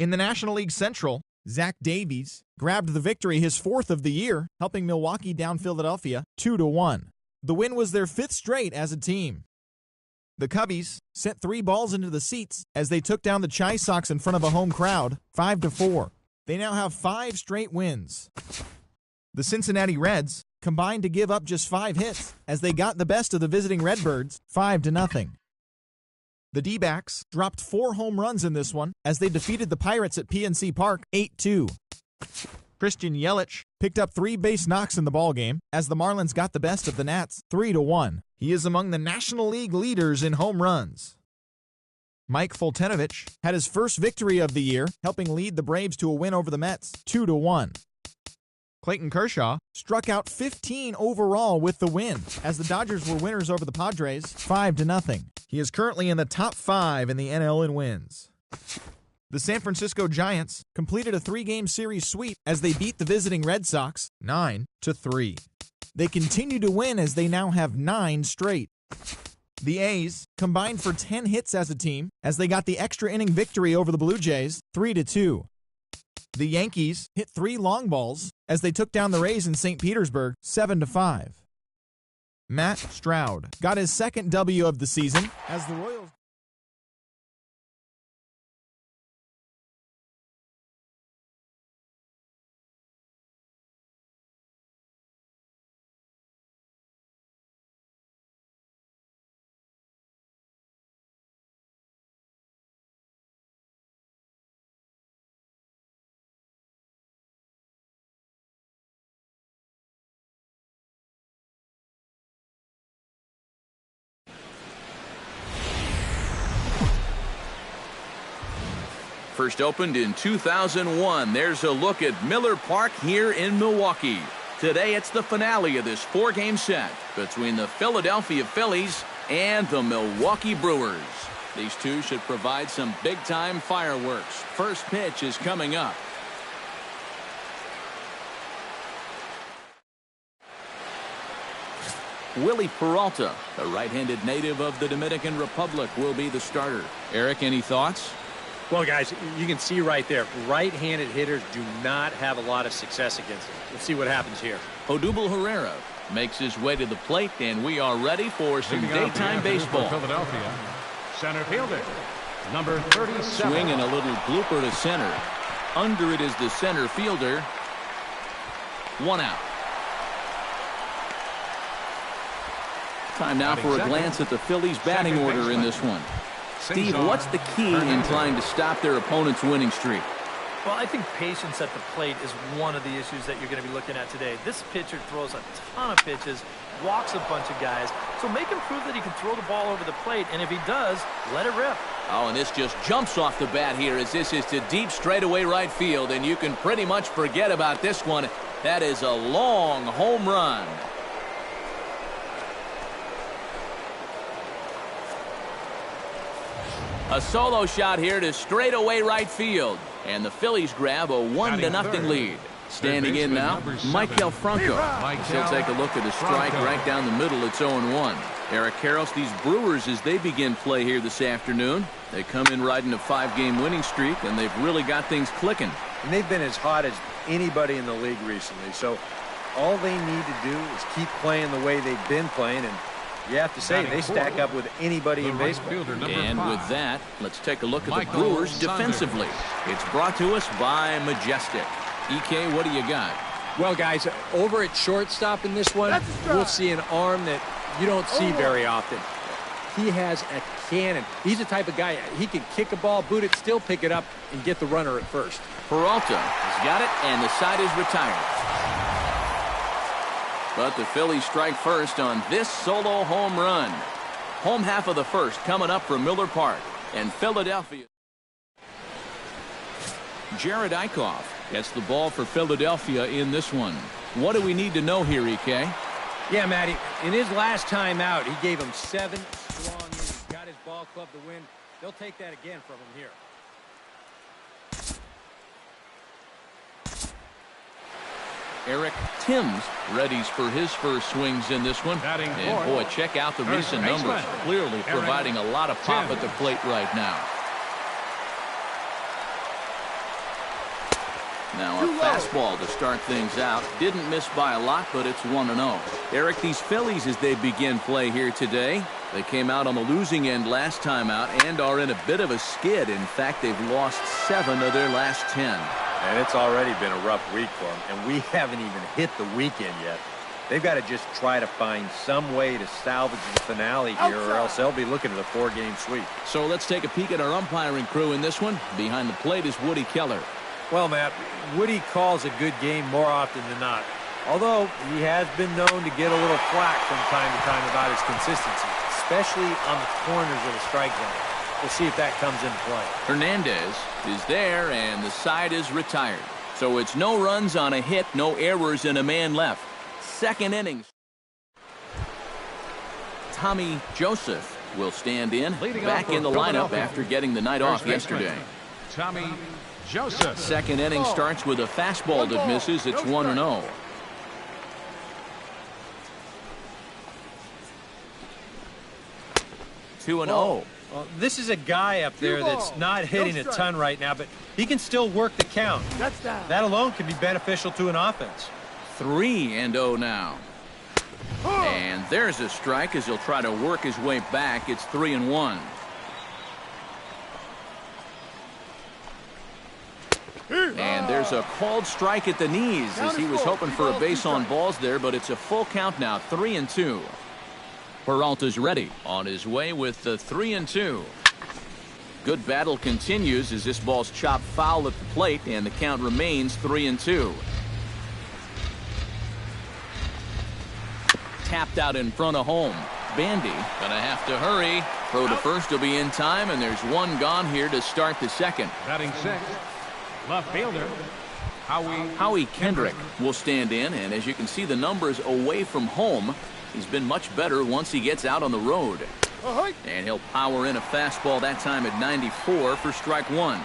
In the National League Central, Zach Davies grabbed the victory, his 4th of the year, helping Milwaukee down Philadelphia 2-1. The win was their 5th straight as a team. The Cubbies sent 3 balls into the seats as they took down the Chi Sox in front of a home crowd 5-4. They now have 5 straight wins. The Cincinnati Reds combined to give up just 5 hits as they got the best of the visiting Redbirds 5-0. The D-backs dropped 4 home runs in this one as they defeated the Pirates at PNC Park 8-2. Christian Yelich picked up 3 base knocks in the ballgame as the Marlins got the best of the Nats 3-1. He is among the National League leaders in home runs. Mike Foltynewicz had his first victory of the year, helping lead the Braves to a win over the Mets 2-1. Clayton Kershaw struck out 15 overall with the win as the Dodgers were winners over the Padres 5-0. He is currently in the top 5 in the NL in wins. The San Francisco Giants completed a 3-game series sweep as they beat the visiting Red Sox 9-3. They continue to win as they now have 9 straight. The A's combined for 10 hits as a team as they got the extra inning victory over the Blue Jays 3-2. The Yankees hit 3 long balls as they took down the Rays in St. Petersburg 7-5. Matt Stroud got his 2nd W of the season as the Royals. First opened in 2001. There's a look at Miller Park here in Milwaukee. Today it's the finale of this 4-game set between the Philadelphia Phillies and the Milwaukee Brewers. These two should provide some big-time fireworks. First pitch is coming up. Willie Peralta, a right-handed native of the Dominican Republic, will be the starter. Eric, any thoughts? Well, guys, you can see right there, right-handed hitters do not have a lot of success against them. We'll see what happens here. Odubel Herrera makes his way to the plate, and we are ready for some daytime baseball. Philadelphia, center fielder, number 37. Swinging a little blooper to center. Under it is the center fielder. 1 out. Time now for a glance at the Phillies' batting order in this one. Steve, what's the key in trying to stop their opponent's winning streak? Well, I think patience at the plate is one of the issues that you're going to be looking at today. This pitcher throws a ton of pitches, walks a bunch of guys, so make him prove that he can throw the ball over the plate, and if he does, let it rip. Oh, and this just jumps off the bat here as this is to deep straightaway right field, and you can pretty much forget about this one. That is a long home run. A solo shot here to straightaway right field. And the Phillies grab a 1-0 lead. Standing in now, Michael Franco. He'll take a look at the strike right down the middle. It's 0-1. Eric Karros, these Brewers, as they begin play here this afternoon, they come in riding a 5-game winning streak, and they've really got things clicking. And they've been as hot as anybody in the league recently. So all they need to do is keep playing the way they've been playing, and you have to say they stack up with anybody in baseball. And with that, let's take a look at the Brewers defensively. It's brought to us by Majestic. EK, what do you got? Well, guys, over at shortstop in this one, we'll see an arm that you don't see very often. He has a cannon. He's the type of guy, he can kick a ball, boot it, still pick it up, and get the runner at first. Peralta has got it, and the side is retired. But the Phillies strike first on this solo home run. Home half of the first coming up from Miller Park. And Philadelphia. Jared Eichhoff gets the ball for Philadelphia in this one. What do we need to know here, EK? Yeah, Matty, in his last time out, he gave him 7 strong innings. Got his ball club to win. They'll take that again from him here. Eric Timms readies for his first swings in this one. And boy, check out the recent numbers. Clearly providing a lot of pop at the plate right now. Now a fastball to start things out. Didn't miss by a lot, but it's 1-0. Eric, these Phillies, as they begin play here today, they came out on the losing end last time out and are in a bit of a skid. In fact, they've lost 7 of their last 10. And it's already been a rough week for them, and we haven't even hit the weekend yet. They've got to just try to find some way to salvage the finale here, or else they'll be looking at a 4-game sweep. So let's take a peek at our umpiring crew in this one. Behind the plate is Woody Keller. Well, Matt, Woody calls a good game more often than not. Although he has been known to get a little flack from time to time about his consistency, especially on the corners of the strike zone. We'll see if that comes into play. Hernandez is there, and the side is retired. So it's no runs on a hit, no errors, and a man left. Second innings. Tommy Joseph will stand in, back in the lineup after getting the night off yesterday. Tommy Joseph. Second inning starts with a fastball that misses. It's 1-0. Two and 0. Well, this is a guy up there that's not hitting a ton right now, but he can still work the count. That alone can be beneficial to an offense. 3-0 now. And there's a strike as he'll try to work his way back. It's 3-1. And there's a called strike at the knees as he was hoping for a base on balls there, but it's a full count now, 3-2. Peralta's ready on his way with the 3-2. Good battle continues as this ball's chopped foul at the plate, and the count remains 3-2. Tapped out in front of home. Bandy gonna have to hurry. Throw to first will be in time, and there's one gone here to start the second. Batting sixth, left fielder Howie Kendrick will stand in, and as you can see, the numbers away from home, he's been much better once he gets out on the road. And he'll power in a fastball that time at 94 for strike one.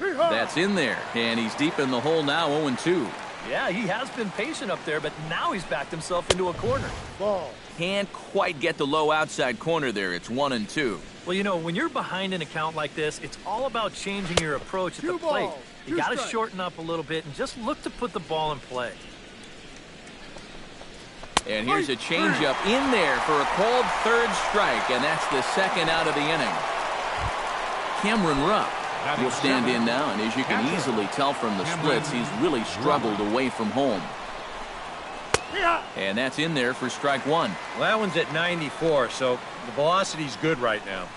That's in there, and he's deep in the hole now, 0-2. Yeah, he has been patient up there, but now he's backed himself into a corner. Can't quite get the low outside corner there. It's 1-2. Well, you know, when you're behind an account like this, it's all about changing your approach at the plate. You got to shorten up a little bit and just look to put the ball in play. And here's a changeup in there for a called third strike, and that's the second out of the inning. Cameron Rupp will stand in now, and as you can easily tell from the splits, he's really struggled away from home. And that's in there for strike one. Well, that one's at 94, so the velocity's good right now.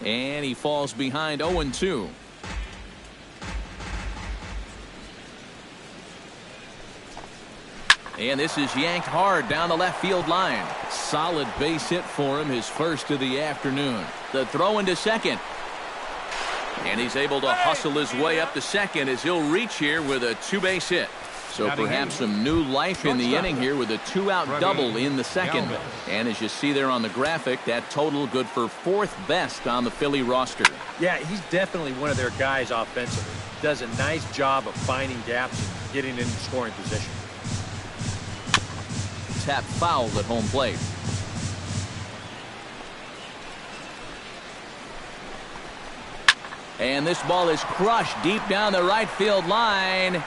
And he falls behind 0-2. And this is yanked hard down the left field line. Solid base hit for him, his first of the afternoon. The throw into second. And he's able to hustle his way up to second as he'll reach here with a two-base hit. So perhaps some new life in the inning here with a two-out double in the second. And as you see there on the graphic, that total good for fourth best on the Philly roster. Yeah, he's definitely one of their guys offensively. Does a nice job of finding gaps and getting into scoring position. Tap foul at home plate. And this ball is crushed deep down the right field line.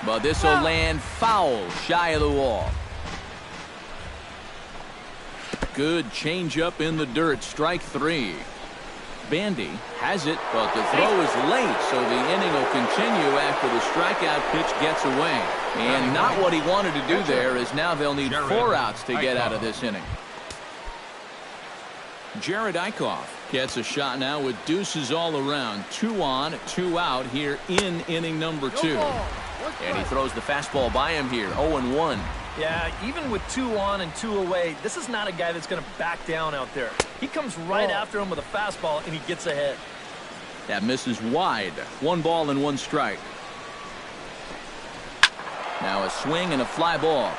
But this will land foul shy of the wall. Good changeup in the dirt. Strike three. Bandy has it, but the throw is late, so the inning will continue after the strikeout pitch gets away. And not what he wanted to do there, as now they'll need 4 outs to get out of this inning. Jared Eichhoff gets a shot now with deuces all around. 2 on, 2 out here in inning number 2. And he throws the fastball by him here, 0-1. Yeah, even with 2 on and 2 away, this is not a guy that's going to back down out there. He comes right after him with a fastball, and he gets ahead. That misses wide. 1 ball and 1 strike. Now a swing and a fly ball.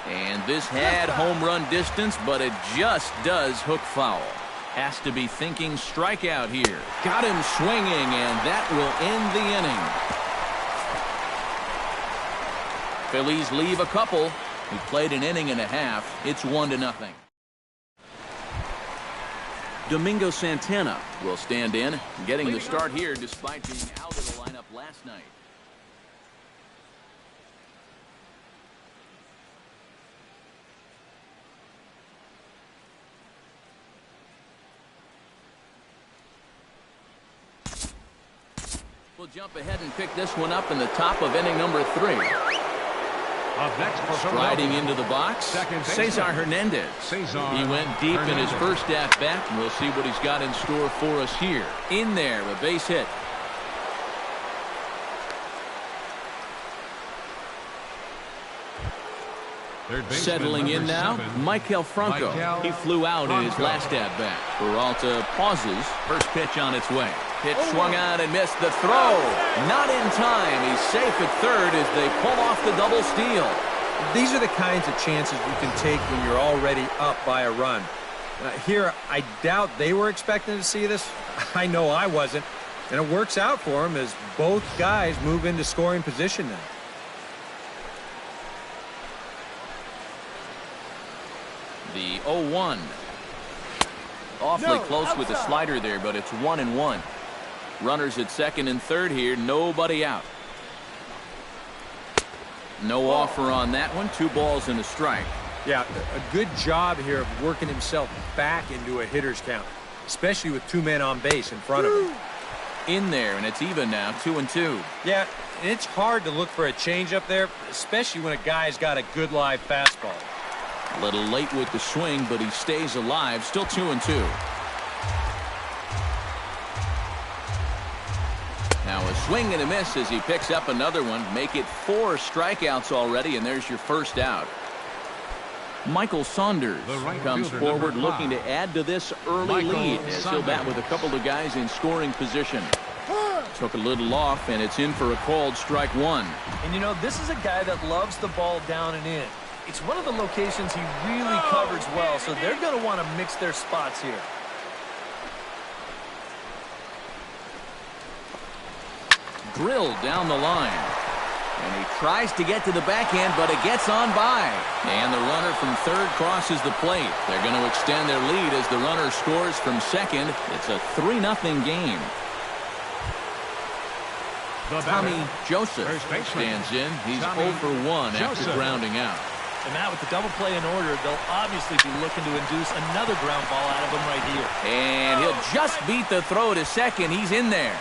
And this had home run distance, but it just does hook foul. Has to be thinking strikeout here. Got him swinging, and that will end the inning. Phillies leave a couple. He played an inning and a half. It's 1-0. Domingo Santana will stand in, getting the start here despite being out of the lineup last night. We'll jump ahead and pick this one up in the top of inning number 3. Up next for Striding into the box, Cesar Hernandez. He went deep in his first at-bat, and we'll see what he's got in store for us here. In there, a base hit. Settling in now, Maikel Franco. He flew out in his last at-bat. Peralta pauses. First pitch on its way. Pitch swung out and missed the throw. Not in time. He's safe at third as they pull off the double steal. These are the kinds of chances you can take when you're already up by a run. Here, I doubt they were expecting to see this. I know I wasn't. And it works out for them as both guys move into scoring position now. The 0-1. Awfully close with the slider there, but it's 1-1. Runners at second and third here, nobody out. No offer on that one. 2 balls and a strike. Yeah, a good job here of working himself back into a hitter's count, especially with 2 men on base in front of him. In there, and it's even now, 2-2. Yeah, and it's hard to look for a changeup there, especially when a guy's got a good live fastball. A little late with the swing, but he stays alive. Still 2-2. Now a swing and a miss as he picks up another one. Make it 4 strikeouts already, and there's your first out. Michael Saunders comes forward looking to add to this early lead as he'll bat with a couple of guys in scoring position. Took a little off, and it's in for a called strike 1. And you know, this is a guy that loves the ball down and in. It's one of the locations he really covers well, so they're going to want to mix their spots here. Drilled down the line. And he tries to get to the backhand, but it gets on by. And the runner from third crosses the plate. They're going to extend their lead as the runner scores from second. It's a 3-0 game. Tommy Joseph stands in. He's 0 for 1 after grounding out. And Matt, with the double play in order, they'll obviously be looking to induce another ground ball out of him right here. And he'll just beat the throw to second. He's in there.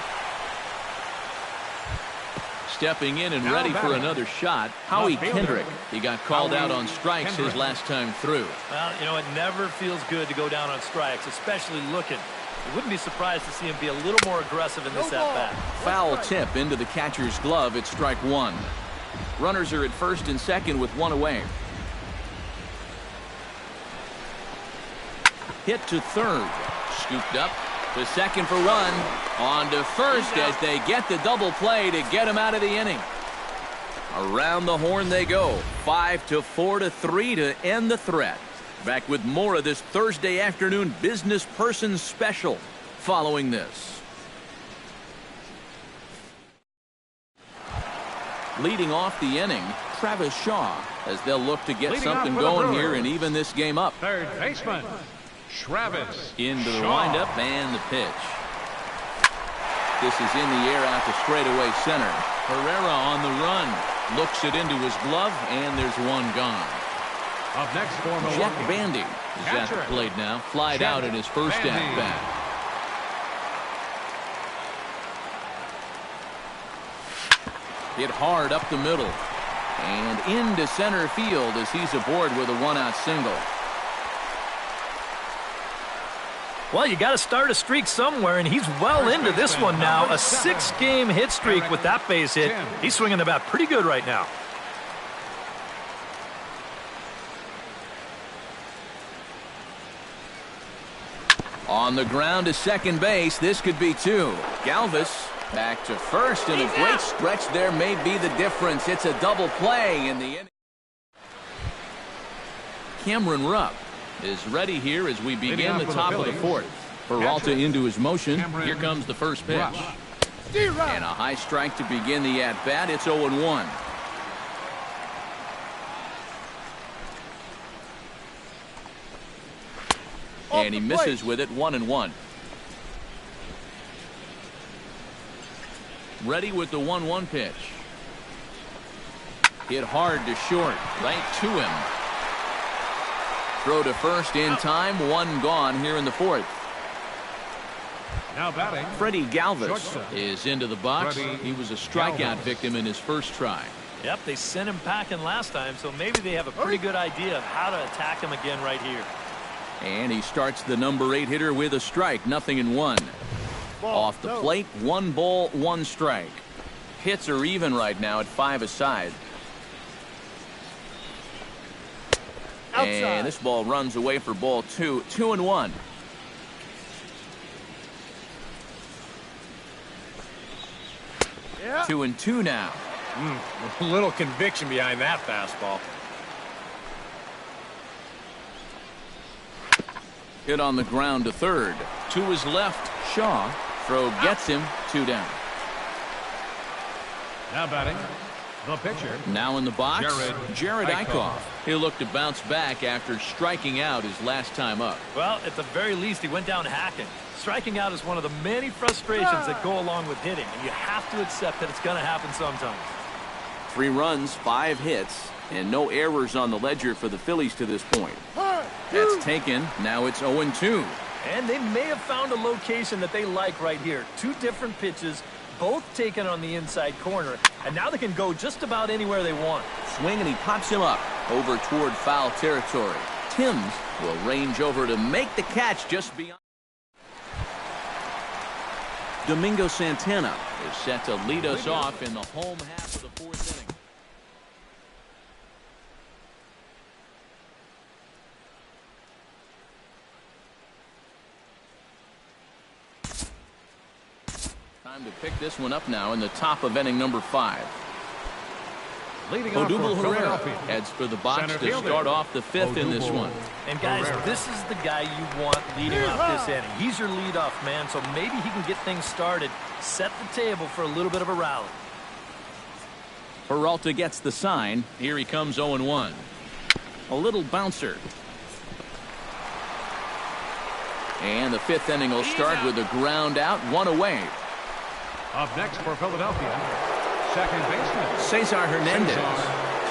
Stepping in and ready for another shot, Howie Kendrick. He got called out on strikes his last time through. Well, you know, it never feels good to go down on strikes, especially looking. You wouldn't be surprised to see him be a little more aggressive in this at-bat. Foul tip into the catcher's glove. It's strike 1. Runners are at first and second with 1 away. Hit to third. Scooped up to second for run. On to first as they get the double play to get him out of the inning. Around the horn they go. 5-4-3 to end the threat. Back with more of this Thursday afternoon business person special following this. Leading off the inning, Travis Shaw, as they'll look to get something going here and even this game up. Third baseman, Travis into the Shaw. windup and the pitch. This is in the air out to straightaway center. Herrera on the run. Looks it into his glove, and there's one gone. Up next for Milwaukee, Jack Bandy is at the plate now. Flied out in his first at-bat. Hit hard up the middle. And into center field as he's aboard with a 1-out single. Well, you got to start a streak somewhere, and he's well into this one now. A 6-game hit streak with that base hit. He's swinging the bat pretty good right now. On the ground to second base, this could be 2. Galvis back to first, and a great stretch there may be the difference. It's a double play in the inning. Cameron Rupp is ready here as we begin the top of the 4th. Peralta into his motion. Here comes the first pitch. And a high strike to begin the at-bat. It's 0-1. And he misses with it, 1-1. Ready with the 1-1 pitch. Hit hard to short, right to him. Throw to first in time, one gone here in the fourth. Now batting, Freddie Galvis shortstop. is into the box. He was a strikeout victim in his first try. Yep, they sent him packing last time, so maybe they have a pretty good idea of how to attack him again right here. And he starts the number 8 hitter with a strike, 0-1. Off the plate, 1 ball, 1 strike. Hits are even right now at 5 aside. Outside. And this ball runs away for ball 2, 2-1. Yeah. 2-2 now. A little conviction behind that fastball. Hit on the ground to third. To his left, Shaw. Throw gets him, 2 down. Now batting, the pitcher. Now in the box, Jared Eichhoff. Eichhoff. He'll look to bounce back after striking out his last time up. Well, at the very least, he went down hacking. Striking out is one of the many frustrations that go along with hitting, and you have to accept that it's going to happen sometimes. 3 runs, 5 hits, and no errors on the ledger for the Phillies to this point. That's taken. Now it's 0-2. And they may have found a location that they like right here. 2 different pitches, both taken on the inside corner, and now they can go just about anywhere they want. Swing, and he pops him up over toward foul territory. Timms will range over to make the catch just beyond. Domingo Santana is set to lead us off in the home half of the 4th inning. Time to pick this one up now in the top of inning number 5. Leading off Odubel for Herrera Philadelphia. heads for the box Center to fielder, start off the 5th in this one. And guys, Herrera. this is the guy you want leading off this inning. He's your leadoff man, so maybe he can get things started, set the table for a little bit of a rally. Peralta gets the sign. Here he comes, 0-1. A little bouncer. And the 5th inning will start with a ground out, 1 away. Up next for Philadelphia, second baseman Cesar Hernandez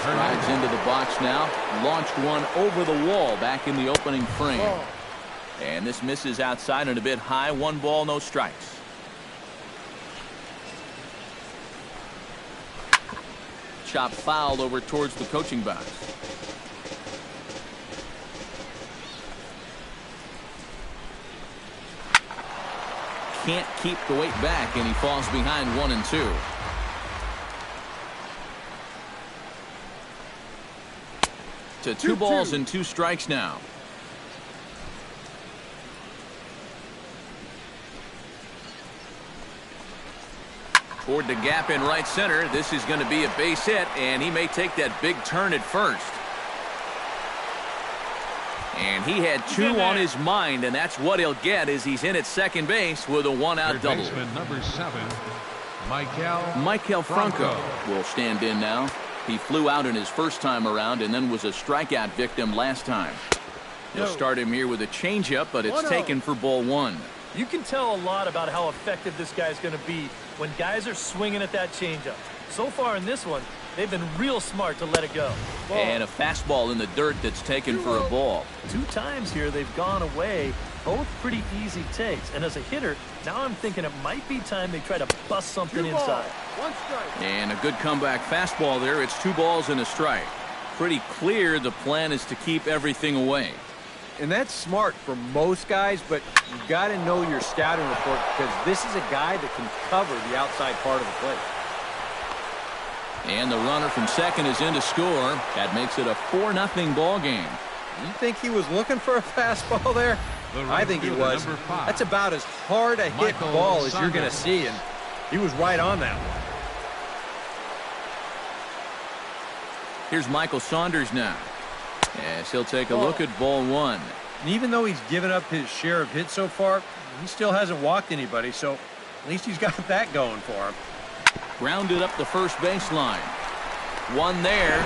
rides into the box now. Launched one over the wall back in the opening frame. And this misses outside and a bit high. 1 ball, no strikes. Chop fouled over towards the coaching box. Can't keep the weight back, and he falls behind 1-2. To 2 balls and 2 strikes now. Toward the gap in right center. This is going to be a base hit, and he may take that big turn at first. And he had 2 on his mind, and that's what he'll get as he's in at second base with a 1-out Third double. baseman number 7, Michael Franco will stand in now. He flew out in his first time around and then was a strikeout victim last time. They'll start him here with a changeup, but it's taken for ball 1. You can tell a lot about how effective this guy's going to be when guys are swinging at that changeup. So far in this one, they've been real smart to let it go. And a fastball in the dirt that's taken for a ball. 2 times here they've gone away, both pretty easy takes. And as a hitter, now I'm thinking it might be time they try to bust something inside. And a good comeback fastball there. It's 2 balls and a strike. Pretty clear the plan is to keep everything away. And that's smart for most guys, but you got to know your scouting report because this is a guy that can cover the outside part of the plate. And the runner from second is in to score. That makes it a 4-0 ball game. You think he was looking for a fastball there? I think he was. That's about as hard a hit ball as you're going to see, and he was right on that one. Here's Michael Saunders now. Yes, he'll take a look at ball 1. And even though he's given up his share of hits so far, he still hasn't walked anybody, so at least he's got that going for him. Grounded up the first baseline. One there.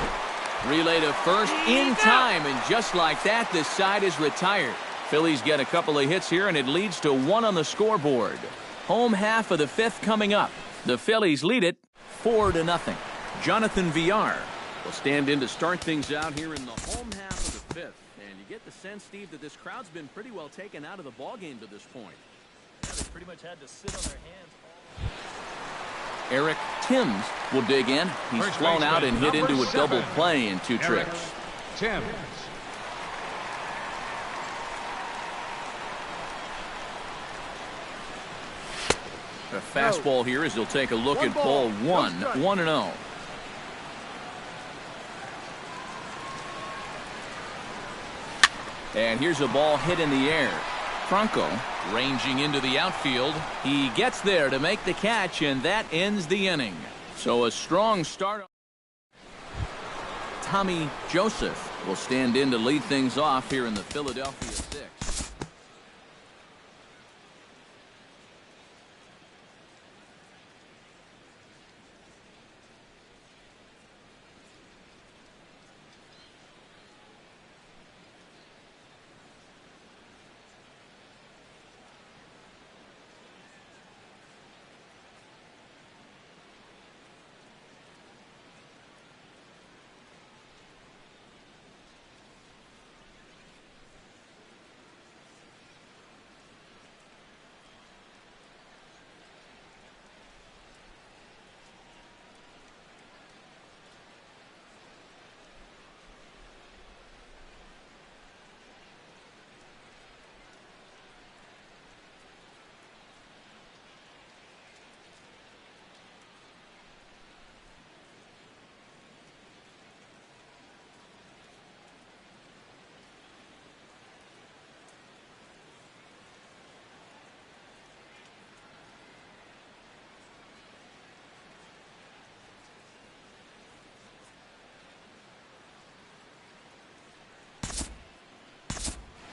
Relay to first in time, and just like that, this side is retired. Phillies get a couple of hits here, and it leads to 1 on the scoreboard. Home half of the 5th coming up. The Phillies lead it 4-0. Jonathan Villar will stand in to start things out here in the home half of the 5th. And you get the sense, Steve, that this crowd's been pretty well taken out of the ballgame to this point. Yeah, they pretty much had to sit on their hands. Eric Timms will dig in. He's flown out and hit into a double play in 2 trips. Timms. A fastball here as he'll take a look at ball 1, 1-0. And here's a ball hit in the air. Franco ranging into the outfield. He gets there to make the catch, and that ends the inning. So a strong start. Tommy Joseph will stand in to lead things off here in the Philadelphia 6th.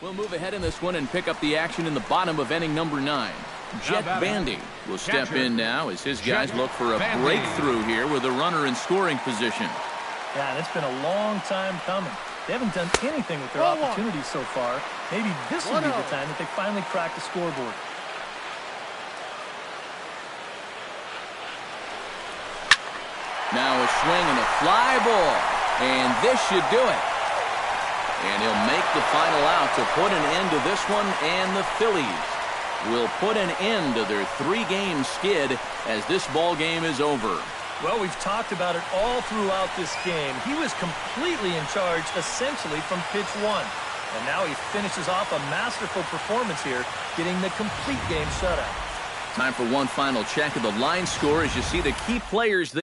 We'll move ahead in this one and pick up the action in the bottom of inning number 9. Jet Bandy will step in now as his guys look for a breakthrough here with a runner in scoring position. Yeah, and it's been a long time coming. They haven't done anything with their opportunities so far. Maybe this will be the time that they finally crack the scoreboard. Now a swing and a fly ball, and this should do it. And he'll make the final out to put an end to this one, and the Phillies will put an end to their 3-game skid as this ball game is over. Well, we've talked about it all throughout this game. He was completely in charge, essentially, from pitch 1. And now he finishes off a masterful performance here, getting the complete game shutout. Time for one final check of the line score as you see the key players there.